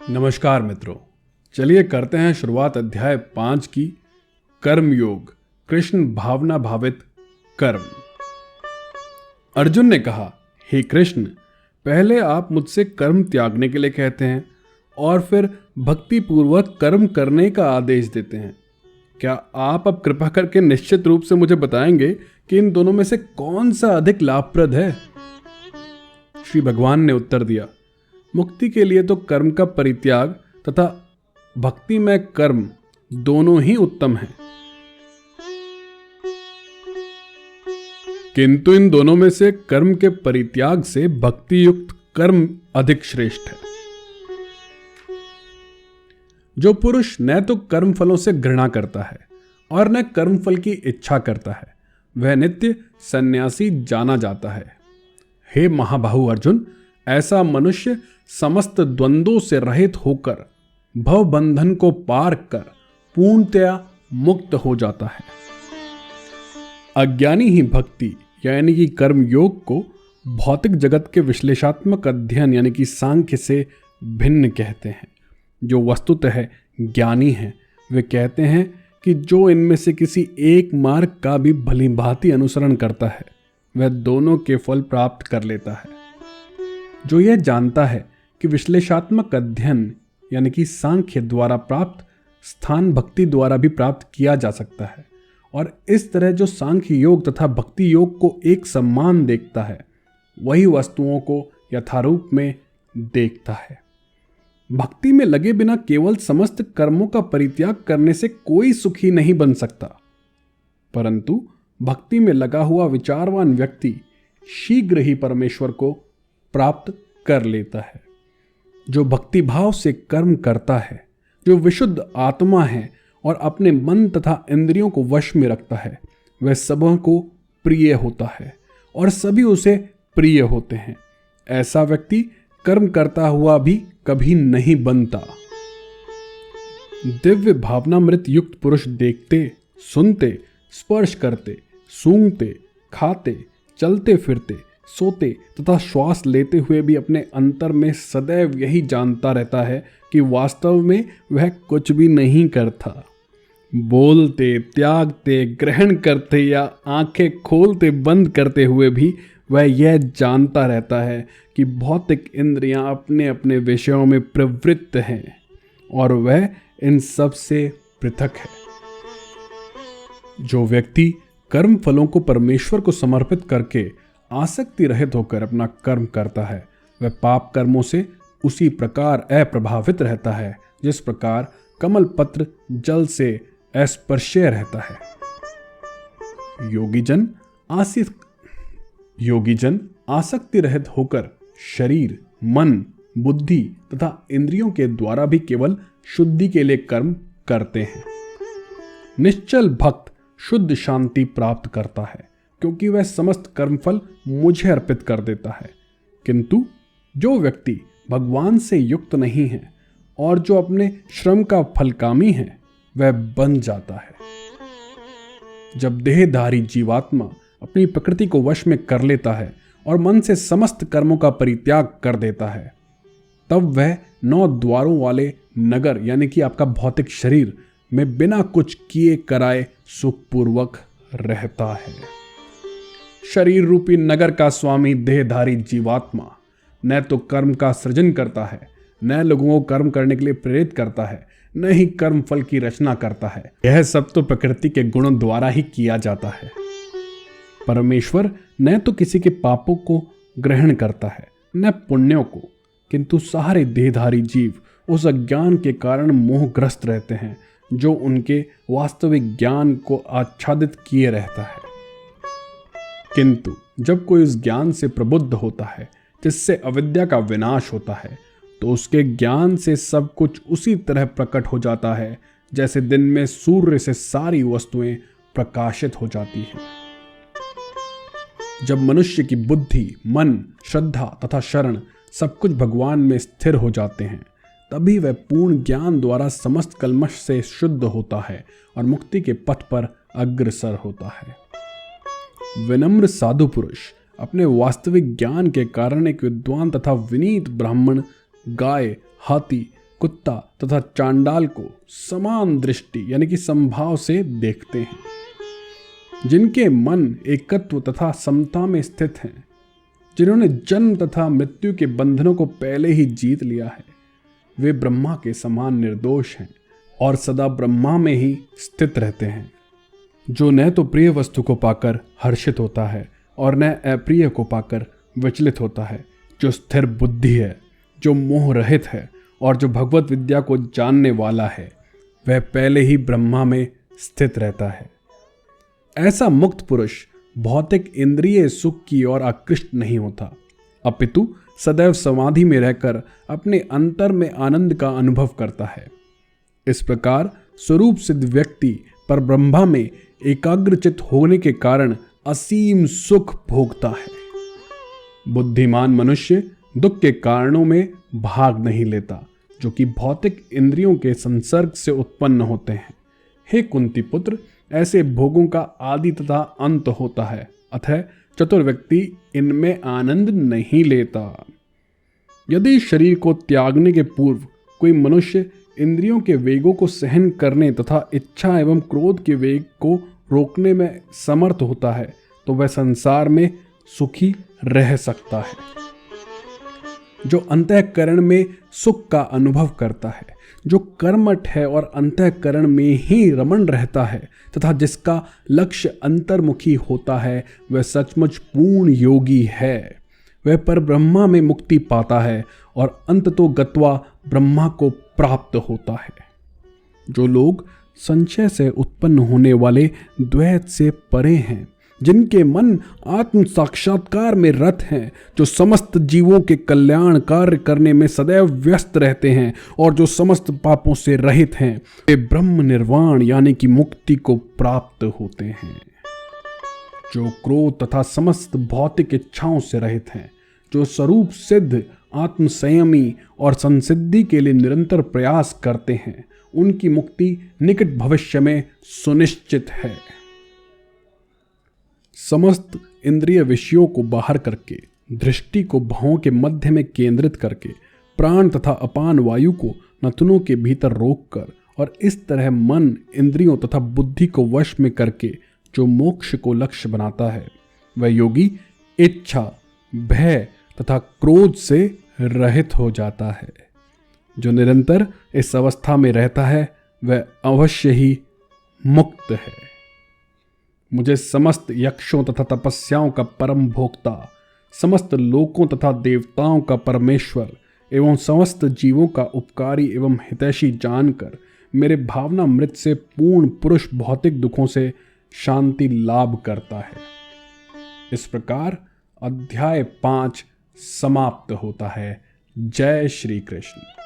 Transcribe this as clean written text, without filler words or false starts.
नमस्कार मित्रों, चलिए करते हैं शुरुआत अध्याय 5 की। कर्म योग, कृष्ण भावना भावित कर्म। अर्जुन ने कहा, हे कृष्ण, पहले आप मुझसे कर्म त्यागने के लिए कहते हैं और फिर भक्ति पूर्वक कर्म करने का आदेश देते हैं। क्या आप अब कृपा करके निश्चित रूप से मुझे बताएंगे कि इन दोनों में से कौन सा अधिक लाभप्रद है? श्री भगवान ने उत्तर दिया, मुक्ति के लिए तो कर्म का परित्याग तथा भक्ति में कर्म दोनों ही उत्तम हैं, किंतु इन दोनों में से कर्म के परित्याग से भक्ति युक्त कर्म अधिक श्रेष्ठ है। जो पुरुष न तो कर्म फलों से घृणा करता है और न कर्म फल की इच्छा करता है, वह नित्य सन्यासी जाना जाता है। हे महाबाहु अर्जुन, ऐसा मनुष्य समस्त द्वंद्वों से रहित होकर भव बंधन को पार कर पूर्णतया मुक्त हो जाता है। अज्ञानी ही भक्ति यानी कि कर्म योग को भौतिक जगत के विश्लेषणात्मक अध्ययन यानी कि सांख्य से भिन्न कहते हैं। जो वस्तुतः ज्ञानी हैं, वे कहते हैं कि जो इनमें से किसी एक मार्ग का भी भली भांति अनुसरण करता है, वह दोनों के फल प्राप्त कर लेता है। जो यह जानता है कि विश्लेषणात्मक अध्ययन यानी कि सांख्य द्वारा प्राप्त स्थान भक्ति द्वारा भी प्राप्त किया जा सकता है, और इस तरह जो सांख्य योग तथा भक्ति योग को एक समान देखता है, वही वस्तुओं को यथारूप में देखता है। भक्ति में लगे बिना केवल समस्त कर्मों का परित्याग करने से कोई सुखी नहीं बन सकता, परंतु भक्ति में लगा हुआ विचारवान व्यक्ति शीघ्र ही परमेश्वर को प्राप्त कर लेता है। जो भक्ति भाव से कर्म करता है, जो विशुद्ध आत्मा है और अपने मन तथा इंद्रियों को वश में रखता है, वह सबों को प्रिय होता है और सभी उसे प्रिय होते हैं। ऐसा व्यक्ति कर्म करता हुआ भी कभी नहीं बनता। दिव्य भावनामृत युक्त पुरुष देखते, सुनते, स्पर्श करते, सूंघते, खाते, चलते फिरते, सोते तथा श्वास लेते हुए भी अपने अंतर में सदैव यही जानता रहता है कि वास्तव में वह कुछ भी नहीं करता। बोलते, त्यागते, ग्रहण करते या आंखें खोलते बंद करते हुए भी वह यह जानता रहता है कि भौतिक इंद्रियां अपने अपने विषयों में प्रवृत्त हैं और वह इन सब से पृथक है। जो व्यक्ति कर्म फलों को परमेश्वर को समर्पित करके आसक्ति रहित होकर अपना कर्म करता है, वह पाप कर्मों से उसी प्रकार अप्रभावित रहता है जिस प्रकार कमल पत्र जल से अस्पर्शय रहता है। योगीजन आसक्ति रहित होकर शरीर, मन, बुद्धि तथा इंद्रियों के द्वारा भी केवल शुद्धि के लिए कर्म करते हैं। निश्चल भक्त शुद्ध शांति प्राप्त करता है, क्योंकि वह समस्त कर्मफल मुझे अर्पित कर देता है। किंतु जो व्यक्ति भगवान से युक्त नहीं है और जो अपने श्रम का फलकामी है, वह बन जाता है। जब देहधारी जीवात्मा अपनी प्रकृति को वश में कर लेता है और मन से समस्त कर्मों का परित्याग कर देता है, तब वह 9 द्वारों वाले नगर यानी कि आपका भौतिक शरीर में बिना कुछ किए कराए सुखपूर्वक रहता है। शरीर रूपी नगर का स्वामी देहधारी जीवात्मा न तो कर्म का सृजन करता है, न लोगों को कर्म करने के लिए प्रेरित करता है, न ही कर्म फल की रचना करता है। यह सब तो प्रकृति के गुणों द्वारा ही किया जाता है। परमेश्वर न तो किसी के पापों को ग्रहण करता है, न पुण्यों को, किंतु सारे देहधारी जीव उस अज्ञान के कारण मोहग्रस्त रहते हैं जो उनके वास्तविक ज्ञान को आच्छादित किए रहता है। किंतु जब कोई उस ज्ञान से प्रबुद्ध होता है जिससे अविद्या का विनाश होता है, तो उसके ज्ञान से सब कुछ उसी तरह प्रकट हो जाता है जैसे दिन में सूर्य से सारी वस्तुएं प्रकाशित हो जाती हैं। जब मनुष्य की बुद्धि, मन, श्रद्धा तथा शरण सब कुछ भगवान में स्थिर हो जाते हैं, तभी वह पूर्ण ज्ञान द्वारा समस्त कल्मश से शुद्ध होता है और मुक्ति के पथ पर अग्रसर होता है। विनम्र साधु पुरुष अपने वास्तविक ज्ञान के कारण एक विद्वान तथा विनीत ब्राह्मण, गाय, हाथी, कुत्ता तथा चांडाल को समान दृष्टि यानी कि समभाव से देखते हैं। जिनके मन एकत्व तथा समता में स्थित हैं, जिन्होंने जन्म तथा मृत्यु के बंधनों को पहले ही जीत लिया है, वे ब्रह्मा के समान निर्दोष हैं और सदा ब्रह्मा में ही स्थित रहते हैं। जो न तो प्रिय वस्तु को पाकर हर्षित होता है और न अप्रिय को पाकर विचलित होता है, जो स्थिर बुद्धि है, जो मोह रहित है और जो भगवत विद्या को जानने वाला है, वह पहले ही ब्रह्मा में स्थित रहता है। ऐसा मुक्त पुरुष भौतिक इंद्रिय सुख की ओर आकृष्ट नहीं होता, अपितु सदैव समाधि में रहकर अपने अंतर में आनंद का अनुभव करता है। इस प्रकार स्वरूप सिद्ध व्यक्ति पर ब्रह्मा में एकाग्रचित होने के कारण असीम सुख भोगता है। बुद्धिमान मनुष्य दुख के कारणों में भाग नहीं लेता, जो कि भौतिक इंद्रियों के संसर्ग से उत्पन्न होते हैं। हे कुंती पुत्र, ऐसे भोगों का आदि तथा अंत होता है, अतः चतुर व्यक्ति इनमें आनंद नहीं लेता। यदि शरीर को त्यागने के पूर्व कोई मनुष्य इंद्रियों के वेगों को सहन करने तथा इच्छा एवं क्रोध के वेग को रोकने में समर्थ होता है, तो वह संसार में सुखी रह सकता है। जो अंतःकरण में सुख का अनुभव करता है, जो कर्मठ है और अंतःकरण में ही रमण रहता है तथा जिसका लक्ष्य अंतर्मुखी होता है, वह सचमुच पूर्ण योगी है। वह पर ब्रह्मा में मुक्ति पाता है और अंततो गत्वा ब्रह्मा को प्राप्त होता है। जो लोग संशय से उत्पन्न होने वाले द्वैत से परे हैं, जिनके मन आत्म साक्षात्कार में रत हैं, जो समस्त जीवों के कल्याण कार्य करने में सदैव व्यस्त रहते हैं और जो समस्त पापों से रहित हैं, वे ब्रह्म निर्वाण यानी कि मुक्ति को प्राप्त होते हैं। जो क्रोध तथा समस्त भौतिक इच्छाओं से रहित हैं, जो स्वरूप सिद्ध आत्म संयमी और संसिद्धि के लिए निरंतर प्रयास करते हैं, उनकी मुक्ति निकट भविष्य में सुनिश्चित है। समस्त इंद्रिय विषयों को बाहर करके, दृष्टि को भवों के मध्य में केंद्रित करके, प्राण तथा अपान वायु को नथुनों के भीतर रोककर और इस तरह मन, इंद्रियों तथा बुद्धि को वश में करके जो मोक्ष को लक्ष्य बनाता है, वह योगी इच्छा, भय तथा क्रोध से रहित हो जाता है। जो निरंतर इस अवस्था में रहता है, वह अवश्य ही मुक्त है। मुझे समस्त यक्षों तथा तपस्याओं का परम भोक्ता, समस्त लोकों तथा देवताओं का परमेश्वर एवं समस्त जीवों का उपकारी एवं हितैषी जानकर मेरे भावनामृत से पूर्ण पुरुष भौतिक दुखों से शांति लाभ करता है। इस प्रकार अध्याय 5 समाप्त होता है। जय श्री कृष्ण।